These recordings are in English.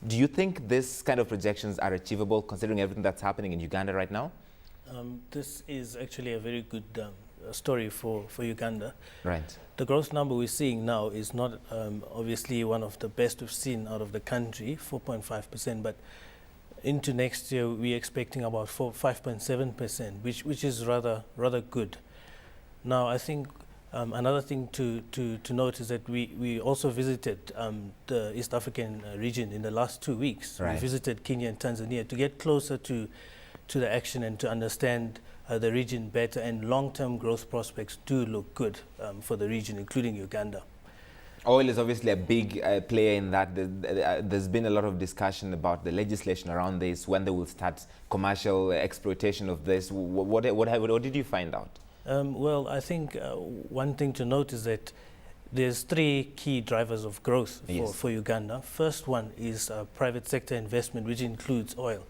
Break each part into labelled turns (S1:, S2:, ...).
S1: Do you think this kind of projections are achievable considering everything that's happening in Uganda right now?
S2: This is actually a very good story for Uganda.
S1: Right.
S2: The growth number we're seeing now is not obviously one of the best we've seen out of the country, 4.5%, but into next year we're expecting about 5.7%, which is rather good. Now I think another thing to note is that we also visited the East African region in the last 2 weeks.
S1: Right.
S2: We visited Kenya and Tanzania to get closer to the action and to understand the region better, and long-term growth prospects do look good for the region, including Uganda.
S1: Oil is obviously a big player in that. There's been a lot of discussion about the legislation around this, when they will start commercial exploitation of this. What did you find out?
S2: Well, I think one thing to note is that there's 3 key drivers of growth for Uganda. First one is private sector investment, which includes oil.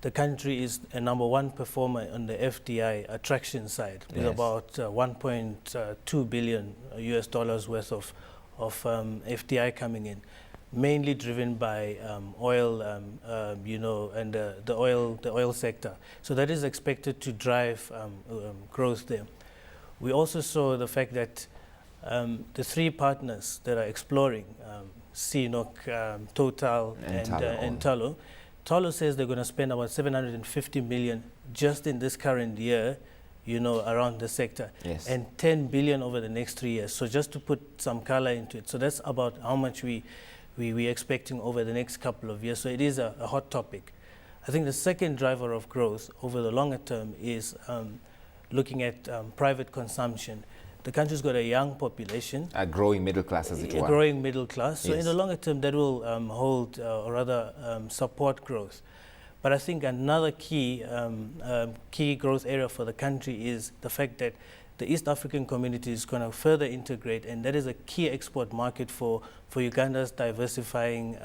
S2: The country is a #1 performer on the FDI attraction side, with about 1.2 billion US dollars worth of FDI coming in, mainly driven by oil, and the oil sector. So that is expected to drive growth there. We also saw the fact that the 3 partners that are exploring, CNOOC, Total, and Tullow. Tullow says they're going to spend about 750 million just in this current year, around the sector, and 10 billion over the next 3 years. So just to put some color into it, so that's about how much we're expecting over the next couple of years. So it is a hot topic. I think the second driver of growth over the longer term is looking at private consumption. The country's got a young population.
S1: A growing middle class, as it were.
S2: A growing middle class. So in the longer term, that will hold, or rather support growth. But I think another key growth area for the country is the fact that the East African community is going to further integrate, and that is a key export market for Uganda's diversifying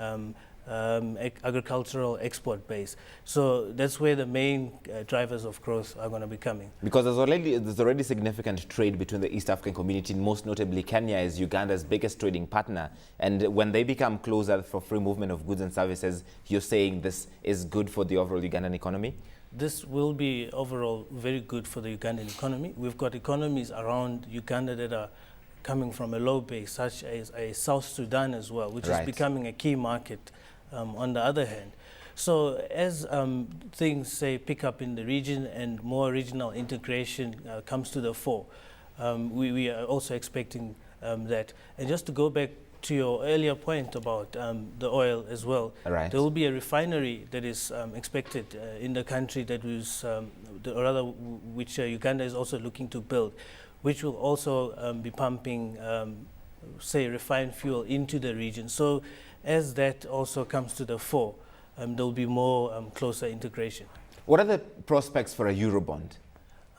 S2: agricultural export base. So that's where the main drivers of growth are going to be coming.
S1: Because there's already significant trade between the East African community, most notably Kenya is Uganda's biggest trading partner. And when they become closer for free movement of goods and services, you're saying this is good for the overall Ugandan economy?
S2: This will be overall very good for the Ugandan economy. We've got economies around Uganda that are coming from a low base, such as South Sudan as well, which is becoming a key market on the other hand. So as things, say, pick up in the region and more regional integration comes to the fore, we are also expecting that. And just to go back to your earlier point about the oil as well, there will be a refinery that is expected in the country that was, which Uganda is also looking to build, which will also be pumping, say, refined fuel into the region. So as that also comes to the fore, there will be more closer integration.
S1: What are the prospects for a Eurobond?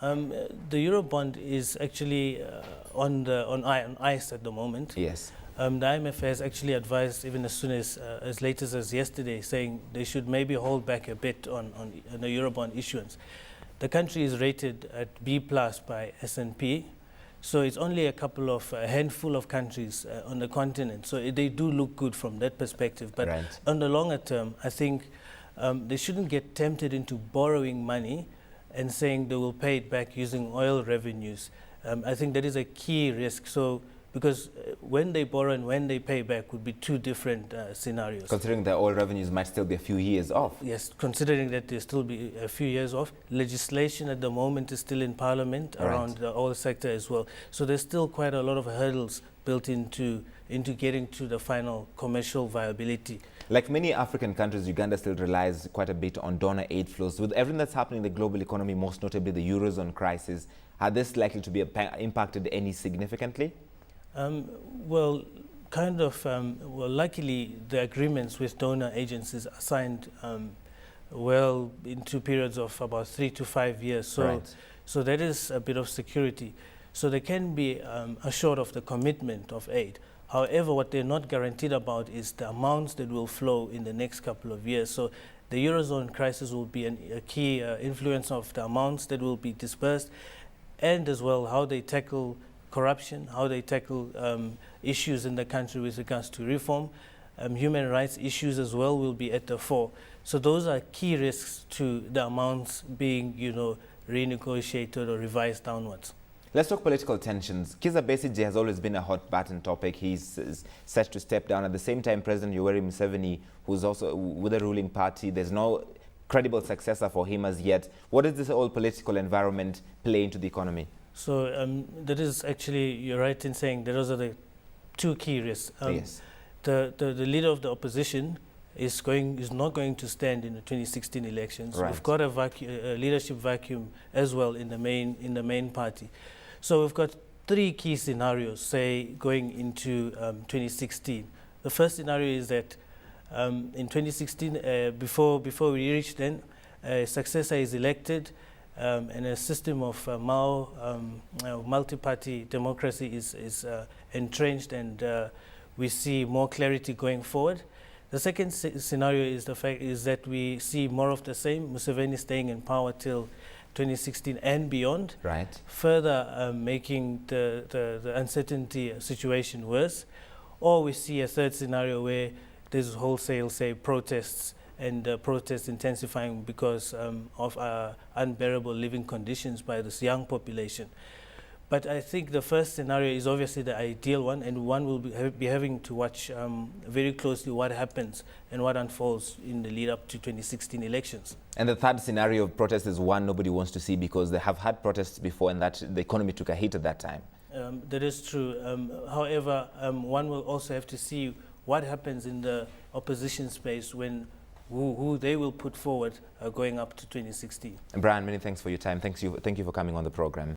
S2: The Eurobond is actually on ice at the moment.
S1: Yes.
S2: The IMF has actually advised, even as soon as late as yesterday, saying they should maybe hold back a bit on the Eurobond issuance. The country is rated at B+ by S&P. So it's only a handful of countries on the continent. So they do look good from that perspective. But on the longer term, I think they shouldn't get tempted into borrowing money and saying they will pay it back using oil revenues. I think that is a key risk. So because when they borrow and when they pay back would be 2 different scenarios. Considering
S1: the oil revenues might still be a few years off.
S2: Yes, considering that they'll still be a few years off. Legislation at the moment is still in Parliament around the oil sector as well. So there's still quite a lot of hurdles built into getting to the final commercial viability.
S1: Like many African countries, Uganda still relies quite a bit on donor aid flows. With everything that's happening in the global economy, most notably the Eurozone crisis, are this likely to be impacted any significantly?
S2: Well, luckily the agreements with donor agencies are signed well into periods of about 3 to 5 years. So that is a bit of security. So they can be assured of the commitment of aid. However, what they're not guaranteed about is the amounts that will flow in the next couple of years. So the Eurozone crisis will be a key influence of the amounts that will be dispersed, and as well how they tackle corruption, how they tackle issues in the country with regards to reform. Human rights issues as well will be at the fore. So those are key risks to the amounts being, renegotiated or revised downwards.
S1: Let's talk political tensions. Kizza Besigye has always been a hot button topic. He's set to step down. At the same time, President Yoweri Museveni, who's also with the ruling party, there's no credible successor for him as yet. What does this whole political environment play into the economy?
S2: So that is actually, you're right in saying that those are the two key risks.
S1: Yes.
S2: The leader of the opposition is not going to stand in the 2016 elections.
S1: Right.
S2: We've got a leadership vacuum as well in the main party. So we've got three key scenarios, say, going into 2016. The first scenario is that in 2016, before we reach then, a successor is elected and a system of multi-party democracy is entrenched, and we see more clarity going forward. The second scenario is that we see more of the same, Museveni staying in power till 2016 and beyond,
S1: right?
S2: Further making the uncertainty situation worse. Or we see a third scenario where there's wholesale, say, protests, and protests intensifying because of unbearable living conditions by this young population. But I think the first scenario is obviously the ideal one, and one will be having to watch very closely what happens and what unfolds in the lead up to 2016 elections. And
S1: the third scenario of protest is one nobody wants to see, because they have had protests before and that the economy took a hit at that time.
S2: That is true. However, one will also have to see what happens in the opposition space when who they will put forward going up to 2016.
S1: And Brian, many thanks for your time. Thank you for coming on the program.